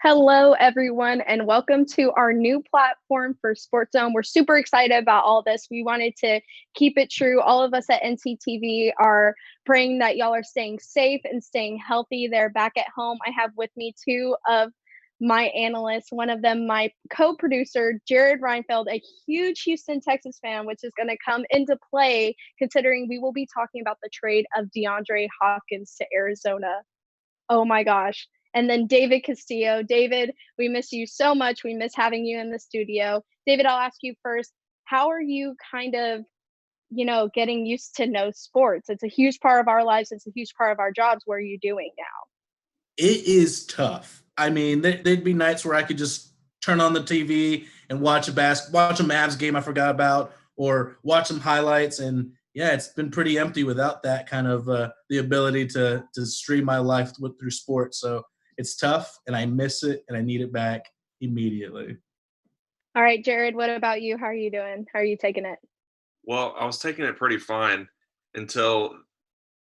Hello, everyone, and welcome to our new platform for Sports Zone. We're super excited about all this. We wanted to keep it true. All of us at NTTV are praying that y'all are staying safe and staying healthy. They're back at home. I have with me two of my analysts, one of them, my co-producer, Jared Rienfeld, a huge Houston Texans fan, which is going to come into play considering we will be talking about the trade of DeAndre Hopkins to Arizona. Oh my gosh. And then David Castillo. David, we miss you so much. We miss having you in the studio. David, I'll ask you first, how are you kind of, getting used to no sports? It's a huge part of our lives. It's a huge part of our jobs. What are you doing now? It is tough. I mean, there'd be nights where I could just turn on the TV and watch a Mavs game I forgot about, or watch some highlights. And yeah, it's been pretty empty without that kind of the ability to stream my life through sports. So it's tough, and I miss it, and I need it back immediately. All right, Jared, what about you? How are you doing? How are you taking it? Well, I was taking it pretty fine until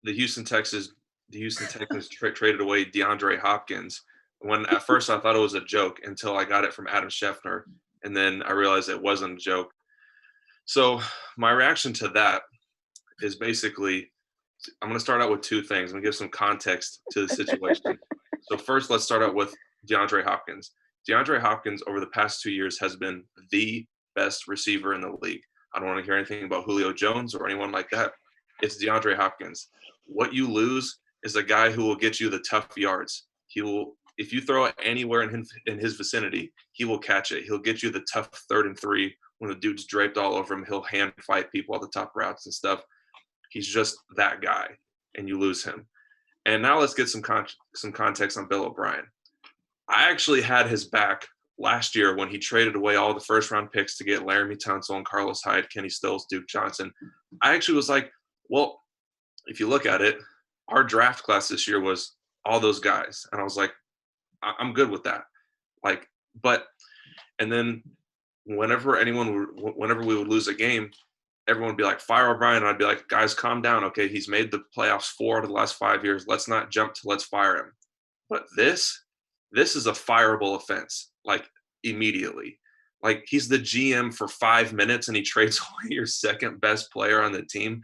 the Houston Texans traded away DeAndre Hopkins. When at first I thought it was a joke until I got it from Adam Schefter, and then I realized it wasn't a joke. So my reaction to that is basically, I'm going to start out with two things. I'm going to give some context to the situation. So first, let's start out with DeAndre Hopkins. DeAndre Hopkins over the past 2 years has been the best receiver in the league. I don't want to hear anything about Julio Jones or anyone like that. It's DeAndre Hopkins. What you lose is a guy who will get you the tough yards. He will, if you throw it anywhere in his vicinity, he will catch it. He'll get you the tough 3rd and 3 when the dude's draped all over him. He'll hand fight people on the top routes and stuff. He's just that guy, and you lose him. And now let's get some context on Bill O'Brien. I actually had his back last year when he traded away all the first-round picks to get Laramie Tunsil and Carlos Hyde, Kenny Stills, Duke Johnson. I actually was like, well, if you look at it, our draft class this year was all those guys. And I was like, I'm good with that. And then whenever we would lose a game, everyone would be like, fire O'Brien. And I'd be like, guys, calm down. Okay, he's made the playoffs 4 out of the last 5 years. Let's not jump to let's fire him. But this is a fireable offense, immediately. He's the GM for 5 minutes and he trades away your second best player on the team.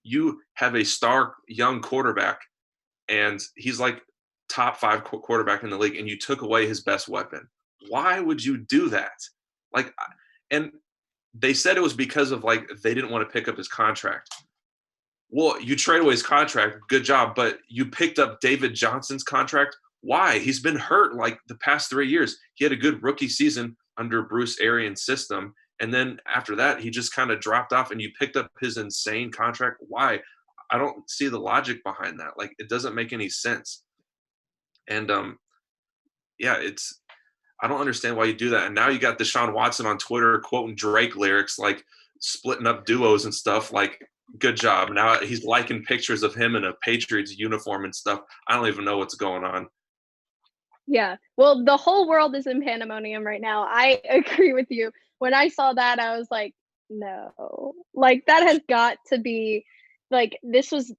You have a star young quarterback and he's top 5 quarterback in the league, and you took away his best weapon. Why would you do that? And they said it was because of they didn't want to pick up his contract. Well, you trade away his contract, good job, but you picked up David Johnson's contract. Why? He's been hurt the past 3 years. He had a good rookie season under Bruce Arians' system, and then after that, he just kind of dropped off, and you picked up his insane contract. Why? I don't see the logic behind that. It doesn't make any sense. And I don't understand why you do that. And now you got Deshaun Watson on Twitter quoting Drake lyrics, splitting up duos and stuff. Good job. Now he's liking pictures of him in a Patriots uniform and stuff. I don't even know what's going on. Yeah. Well, the whole world is in pandemonium right now. I agree with you. When I saw that, I was like, no. That has got to be, this was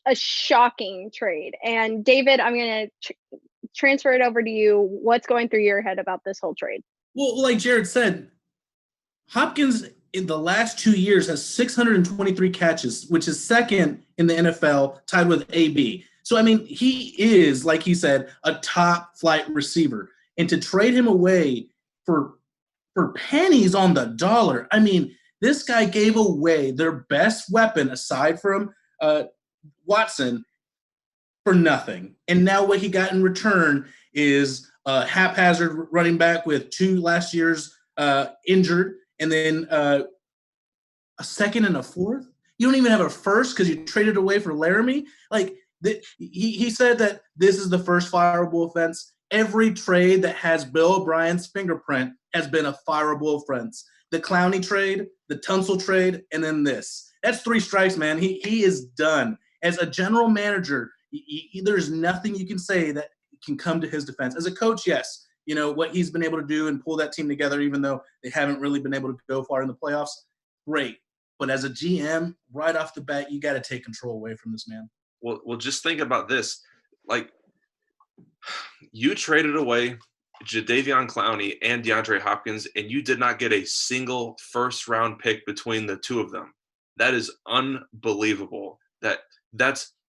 a shocking trade. And David, I'm going to transfer it over to you. What's going through your head about this whole trade? Well, like Jared said, Hopkins in the last 2 years has 623 catches, which is second in the NFL, tied with AB. So, I mean, he is, like he said, a top flight receiver. And to trade him away for pennies on the dollar, I mean, this guy gave away their best weapon aside from Watson for nothing. And now what he got in return is a haphazard running back with 2 last year's injured, and then a second and a fourth. You don't even have a first because you traded away for Laramie. He said that this is the first fireable offense. Every trade that has Bill O'Brien's fingerprint has been a fireable offense. The Clowney trade, the Tunsil trade, and then this. That's 3 strikes, man. He is done. As a general manager, there's nothing you can say that can come to his defense. As a coach, yes, what he's been able to do and pull that team together, even though they haven't really been able to go far in the playoffs, great. But as a GM, right off the bat, you got to take control away from this man. Well, just think about this. You traded away Jadeveon Clowney and DeAndre Hopkins, and you did not get a single first-round pick between the two of them. That is unbelievable.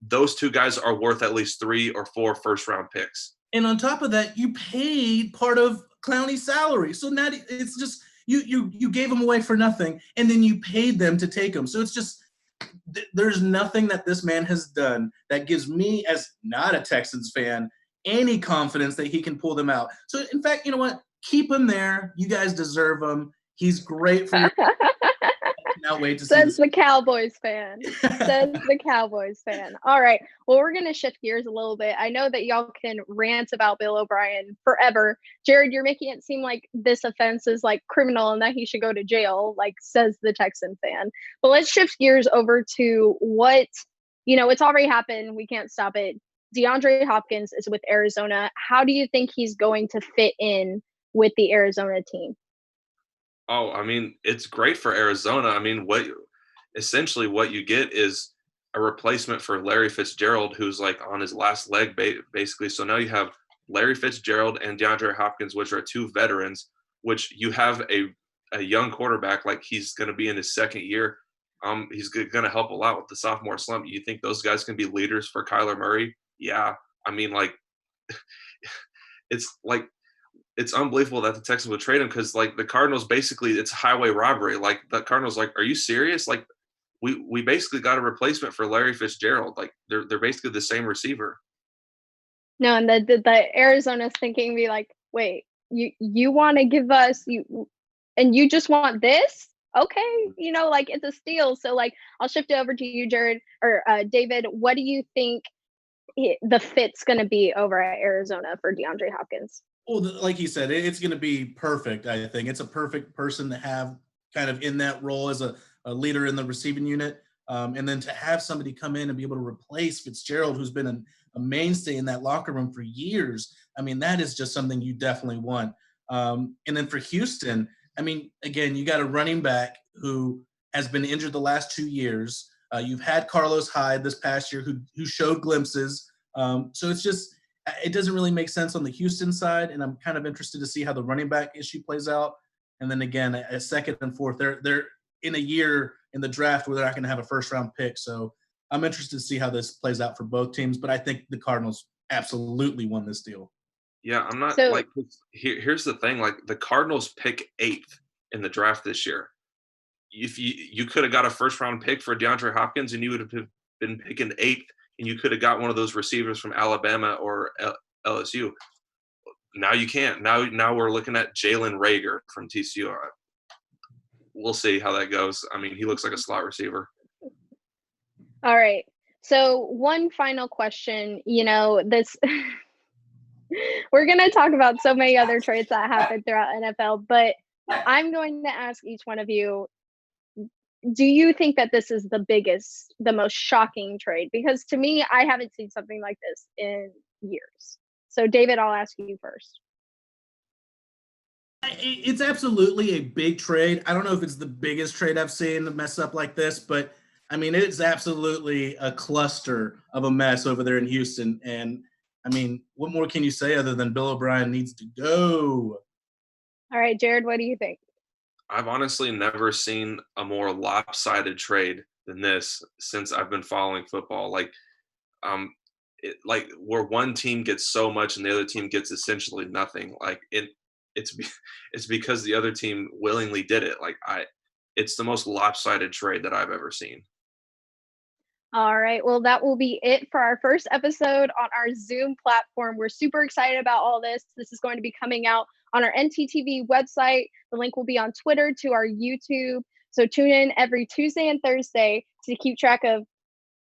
Those two guys are worth at least 3 or 4 first-round picks. And on top of that, you paid part of Clowney's salary. So now it's just you gave them away for nothing, and then you paid them to take them. So it's just there's nothing that this man has done that gives me, as not a Texans fan, any confidence that he can pull them out. So, in fact, you know what? Keep him there. You guys deserve him. He's great for your – I cannot wait to see Says the Cowboys fan. Says the Cowboys fan. All right. Well, we're going to shift gears a little bit. I know that y'all can rant about Bill O'Brien forever. Jared, you're making it seem like this offense is like criminal and that he should go to jail, like says the Texan fan. But let's shift gears over to what, it's already happened. We can't stop it. DeAndre Hopkins is with Arizona. How do you think he's going to fit in with the Arizona team? Oh, I mean, it's great for Arizona. I mean, what you get is a replacement for Larry Fitzgerald, who's like on his last leg, basically. So now you have Larry Fitzgerald and DeAndre Hopkins, which are 2 veterans, which you have a young quarterback, like he's going to be in his second year. He's going to help a lot with the sophomore slump. You think those guys can be leaders for Kyler Murray? Yeah. I mean, like, it's unbelievable that the Texans would trade him because, like, the Cardinals basically it's highway robbery. Like, the Cardinals, like, are you serious? Like, we basically got a replacement for Larry Fitzgerald. Like, they're basically the same receiver. No, and the Arizona's thinking, be like, wait, you want to give us and you just want this? Okay, like it's a steal. So, like, I'll shift it over to you, Jared or David. What do you think the fit's going to be over at Arizona for DeAndre Hopkins? Well, like you said, it's going to be perfect, I think. It's a perfect person to have kind of in that role as a leader in the receiving unit. And then to have somebody come in and be able to replace Fitzgerald, who's been a mainstay in that locker room for years. I mean, that is just something you definitely want. And then for Houston, I mean, again, you got a running back who has been injured the last 2 years. You've had Carlos Hyde this past year who showed glimpses. So it's just – it doesn't really make sense on the Houston side, and I'm kind of interested to see how the running back issue plays out. And then again, a second and fourth, they're in a year in the draft where they're not going to have a first-round pick. So I'm interested to see how this plays out for both teams. But I think the Cardinals absolutely won this deal. Yeah, I'm not here's the thing. Like, the Cardinals pick 8th in the draft this year. If you could have got a first-round pick for DeAndre Hopkins, and you would have been picking 8th. And you could have got one of those receivers from Alabama or LSU. Now you can't. Now we're looking at Jalen Reagor from TCU. We'll see how that goes. I mean, he looks like a slot receiver. All right. So one final question. This we're going to talk about so many other trades that happened throughout NFL, but I'm going to ask each one of you, do you think that this is the most shocking trade? Because to me, I haven't seen something like this in years. So, David, I'll ask you first. It's absolutely a big trade. I don't know if it's the biggest trade I've seen to mess up like this, but I mean, it's absolutely a cluster of a mess over there in Houston. And I mean, what more can you say other than Bill O'Brien needs to go? All right, Jared, what do you think? I've honestly never seen a more lopsided trade than this since I've been following football. Like, where one team gets so much and the other team gets essentially nothing. Like, it's because the other team willingly did it. Like, it's the most lopsided trade that I've ever seen. All right. Well, that will be it for our first episode on our Zoom platform. We're super excited about all this. This is going to be coming out on our NTTV website. The link will be on Twitter to our YouTube. So tune in every Tuesday and Thursday to keep track of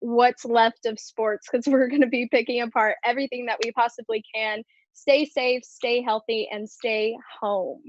what's left of sports, because we're going to be picking apart everything that we possibly can. Stay safe, stay healthy, and stay home.